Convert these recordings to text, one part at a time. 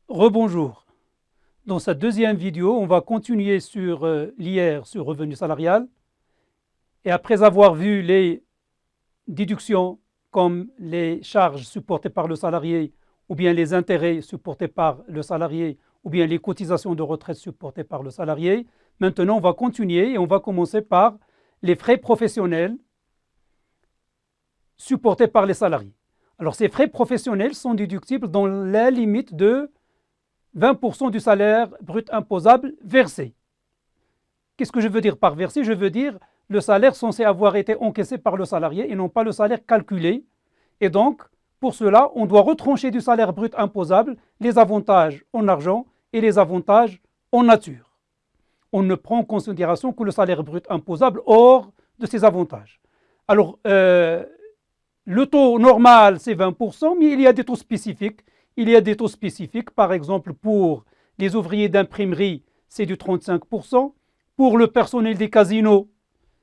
Rebonjour. Dans cette deuxième vidéo, on va continuer sur l'IR, sur revenu salarial. Et après avoir vu les déductions comme les charges supportées par le salarié, ou bien les intérêts supportés par le salarié, ou bien les cotisations de retraite supportées par le salarié, maintenant on va continuer et on va commencer par les frais professionnels supportés par les salariés. Alors ces frais professionnels sont déductibles dans la limite de 20% du salaire brut imposable versé. Qu'est-ce que je veux dire par versé? Je veux dire le salaire censé avoir été encaissé par le salarié et non pas le salaire calculé. Et donc, pour cela, on doit retrancher du salaire brut imposable les avantages en argent et les avantages en nature. On ne prend en considération que le salaire brut imposable hors de ces avantages. Alors, le taux normal, c'est 20%, mais il y a des taux spécifiques. Il y a des taux spécifiques, par exemple, pour les ouvriers d'imprimerie, c'est du 35%. Pour le personnel des casinos,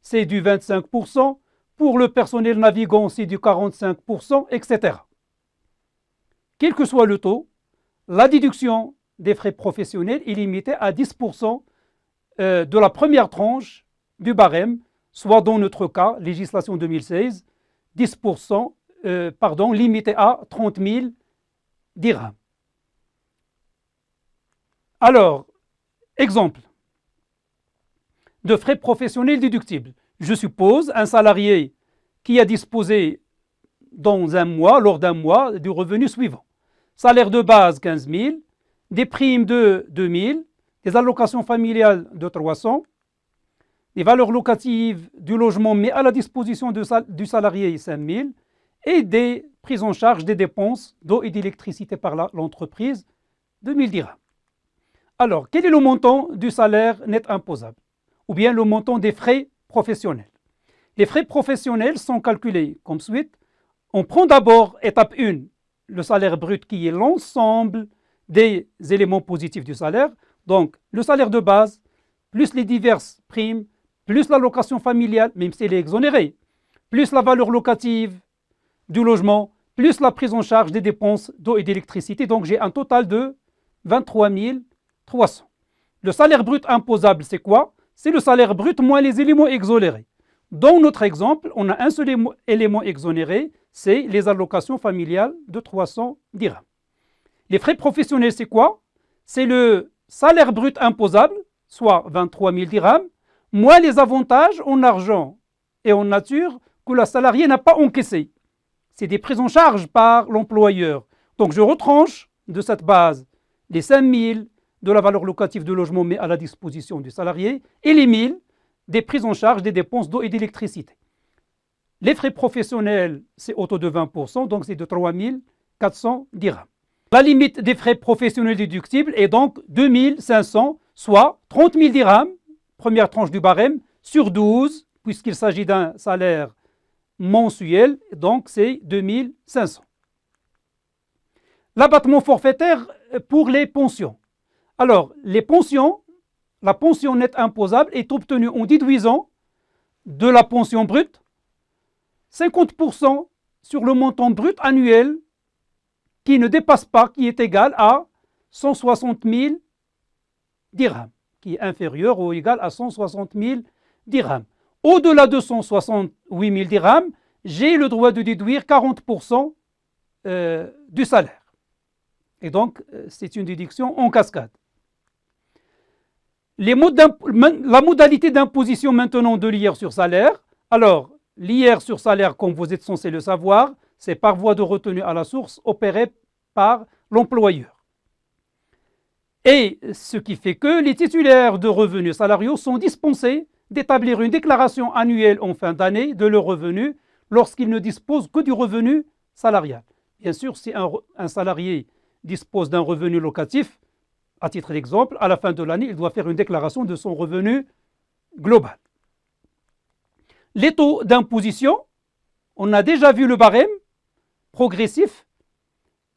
c'est du 25%. Pour le personnel navigant, c'est du 45%, etc. Quel que soit le taux, la déduction des frais professionnels est limitée à 10% de la première tranche du barème, soit dans notre cas, législation 2016, 10%, limité à 30 000 dirhams. Alors, exemple de frais professionnels déductibles. Je suppose un salarié qui a disposé dans un mois, lors d'un mois, du revenu suivant. Salaire de base 15 000, des primes de 2 000, des allocations familiales de 300, des valeurs locatives du logement mis à la disposition du salarié 5 000 et des prises en charge des dépenses d'eau et d'électricité par l'entreprise 2 000 dirhams. Alors, quel est le montant du salaire net imposable? Ou bien le montant des frais professionnels? Les frais professionnels sont calculés comme suit. On prend d'abord, étape 1, le salaire brut qui est l'ensemble des éléments positifs du salaire. Donc, le salaire de base, plus les diverses primes, plus l'allocation familiale, même si elle est exonérée, plus la valeur locative du logement, plus la prise en charge des dépenses d'eau et d'électricité. Donc, j'ai un total de 23 300. Le salaire brut imposable, c'est quoi? C'est le salaire brut moins les éléments exonérés. Dans notre exemple, on a un seul élément exonéré, c'est les allocations familiales de 300 dirhams. Les frais professionnels, c'est quoi? C'est le salaire brut imposable, soit 23 000 dirhams, moins les avantages en argent et en nature que le salarié n'a pas encaissé. C'est des prises en charge par l'employeur. Donc je retranche de cette base les 5 000 de la valeur locative de logement mis à la disposition du salarié et les 1 000 des prises en charge des dépenses d'eau et d'électricité. Les frais professionnels, c'est au taux de 20%, donc c'est de 3 400 dirhams. La limite des frais professionnels déductibles est donc 2 500, soit 30 000 dirhams, première tranche du barème, sur 12, puisqu'il s'agit d'un salaire mensuel, donc c'est 2 500. L'abattement forfaitaire pour les pensions. Alors, les pensions, la pension nette imposable est obtenue en déduisant de la pension brute 50% sur le montant brut annuel qui ne dépasse pas, qui est égal à 160 000 dirhams, qui est inférieur ou égal à 160 000 dirhams. Au-delà de 168 000 dirhams, j'ai le droit de déduire 40% du salaire. Et donc, c'est une déduction en cascade. La modalité d'imposition maintenant de l'IR sur salaire. Alors, l'IR sur salaire, comme vous êtes censé le savoir, c'est par voie de retenue à la source opérée par l'employeur. Et ce qui fait que les titulaires de revenus salariaux sont dispensés d'établir une déclaration annuelle en fin d'année de leurs revenus lorsqu'ils ne disposent que du revenu salarial. Bien sûr, si un salarié dispose d'un revenu locatif, à titre d'exemple, à la fin de l'année, il doit faire une déclaration de son revenu global. Les taux d'imposition, on a déjà vu le barème progressif.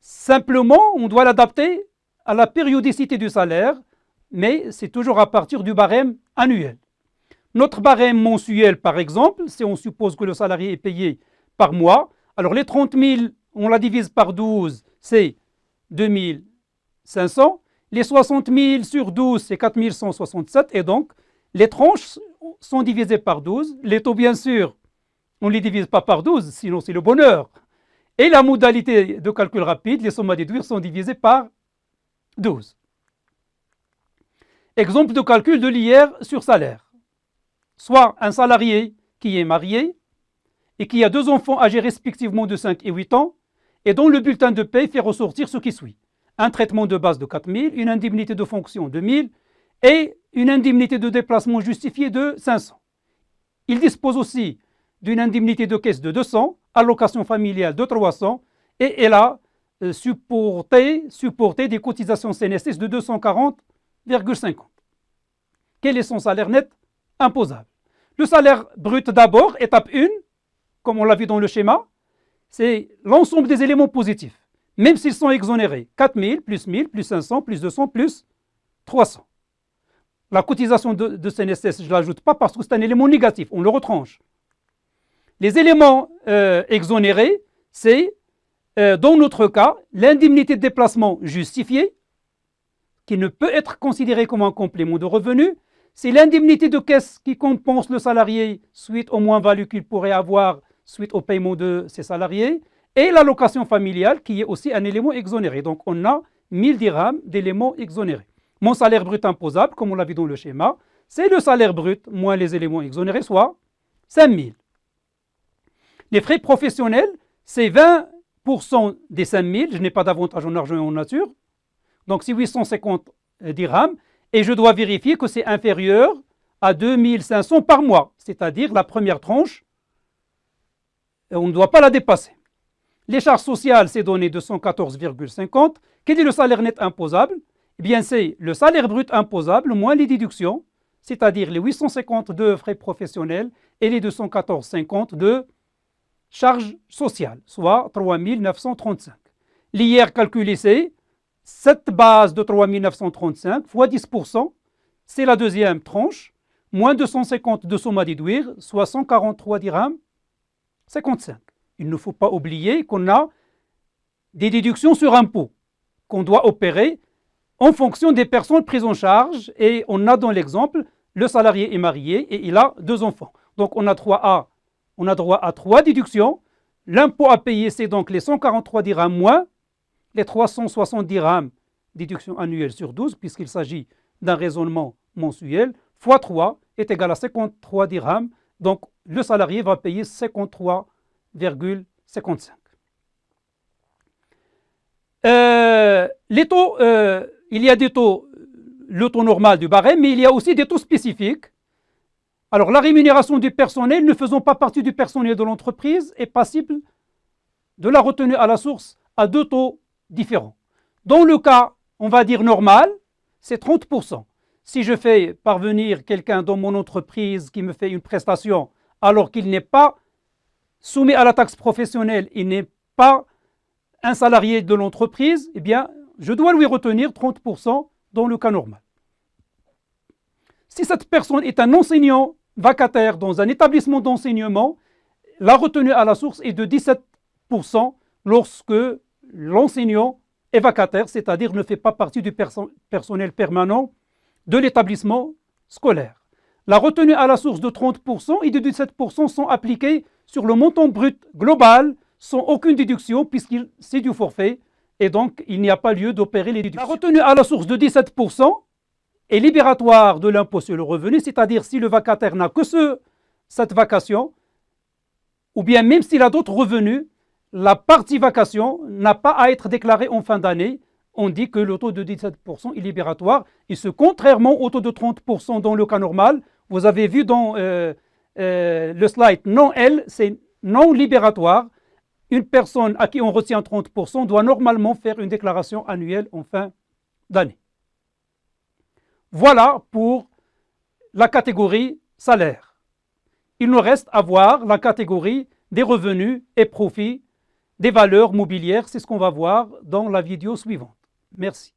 Simplement, on doit l'adapter à la périodicité du salaire, mais c'est toujours à partir du barème annuel. Notre barème mensuel, par exemple, si on suppose que le salarié est payé par mois, alors les 30 000, on la divise par 12, c'est 2 500. Les 60 000 sur 12, c'est 4 167. Et donc, les tranches sont divisées par 12. Les taux, bien sûr, on ne les divise pas par 12, sinon c'est le bonheur. Et la modalité de calcul rapide, les sommes à déduire sont divisées par 12. Exemple de calcul de l'IR sur salaire. Soit un salarié qui est marié et qui a 2 enfants âgés respectivement de 5 et 8 ans et dont le bulletin de paie fait ressortir ce qui suit. Un traitement de base de 4 000, une indemnité de fonction de 1 000 et une indemnité de déplacement justifiée de 500. Il dispose aussi d'une indemnité de caisse de 200, allocation familiale de 300 et elle a supporté des cotisations CNSS de 240,50. Quel est son salaire net imposable? Le salaire brut d'abord, étape 1, comme on l'a vu dans le schéma, c'est l'ensemble des éléments positifs, même s'ils sont exonérés. 4 000, plus 1 000, plus 500, plus 200, plus 300. La cotisation de CNSS, je ne l'ajoute pas parce que c'est un élément négatif, on le retranche. Les éléments exonérés, c'est, dans notre cas, l'indemnité de déplacement justifiée, qui ne peut être considérée comme un complément de revenu. C'est l'indemnité de caisse qui compense le salarié suite aux moins-values qu'il pourrait avoir suite au paiement de ses salariés, et l'allocation familiale qui est aussi un élément exonéré. Donc on a 1000 dirhams d'éléments exonérés. Mon salaire brut imposable, comme on l'a vu dans le schéma, c'est le salaire brut moins les éléments exonérés, soit 5000. Les frais professionnels, c'est 20% des 5000, je n'ai pas d'avantage en argent et en nature, donc c'est 850 dirhams, et je dois vérifier que c'est inférieur à 2500 par mois, c'est-à-dire la première tranche, on ne doit pas la dépasser. Les charges sociales, c'est donné 214,50. Quel est le salaire net imposable? Eh bien, c'est le salaire brut imposable moins les déductions, c'est-à-dire les 850 de frais professionnels et les 214,50 de charges sociales, soit 3935. L'IR calculé, c'est cette base de 3935 fois 10%, c'est la deuxième tranche, moins 250 de somme à déduire, soit 143 dirhams 55. Il ne faut pas oublier qu'on a des déductions sur impôt qu'on doit opérer en fonction des personnes prises en charge, et on a dans l'exemple, le salarié est marié et il a 2 enfants. Donc on a droit à 3 déductions. L'impôt à payer, c'est donc les 143 dirhams moins les 360 dirhams, déduction annuelle sur 12, puisqu'il s'agit d'un raisonnement mensuel, fois 3 est égal à 53 dirhams. Donc le salarié va payer 53,55. Les taux, il y a des taux, le taux normal du barème, mais il y a aussi des taux spécifiques. Alors la rémunération du personnel ne faisant pas partie du personnel de l'entreprise est passible de la retenue à la source à 2 taux différents. Dans le cas, on va dire normal, c'est 30%. Si je fais parvenir quelqu'un dans mon entreprise qui me fait une prestation alors qu'il n'est pas soumis à la taxe professionnelle, il n'est pas un salarié de l'entreprise, eh bien, je dois lui retenir 30% dans le cas normal. Si cette personne est un enseignant vacataire dans un établissement d'enseignement, la retenue à la source est de 17% lorsque l'enseignant est vacataire, c'est-à-dire ne fait pas partie du personnel permanent de l'établissement scolaire. La retenue à la source de 30% et de 17% sont appliquées sur le montant brut global sans aucune déduction puisque c'est du forfait et donc il n'y a pas lieu d'opérer les déductions. La retenue à la source de 17% est libératoire de l'impôt sur le revenu, c'est-à-dire si le vacataire n'a que cette vacation, ou bien même s'il a d'autres revenus, la partie vacation n'a pas à être déclarée en fin d'année. On dit que le taux de 17% est libératoire, et ce contrairement au taux de 30% dans le cas normal. Vous avez vu dans le slide non L, c'est non libératoire. Une personne à qui on retient 30% doit normalement faire une déclaration annuelle en fin d'année. Voilà pour la catégorie salaire. Il nous reste à voir la catégorie des revenus et profits des valeurs mobilières. C'est ce qu'on va voir dans la vidéo suivante. Merci.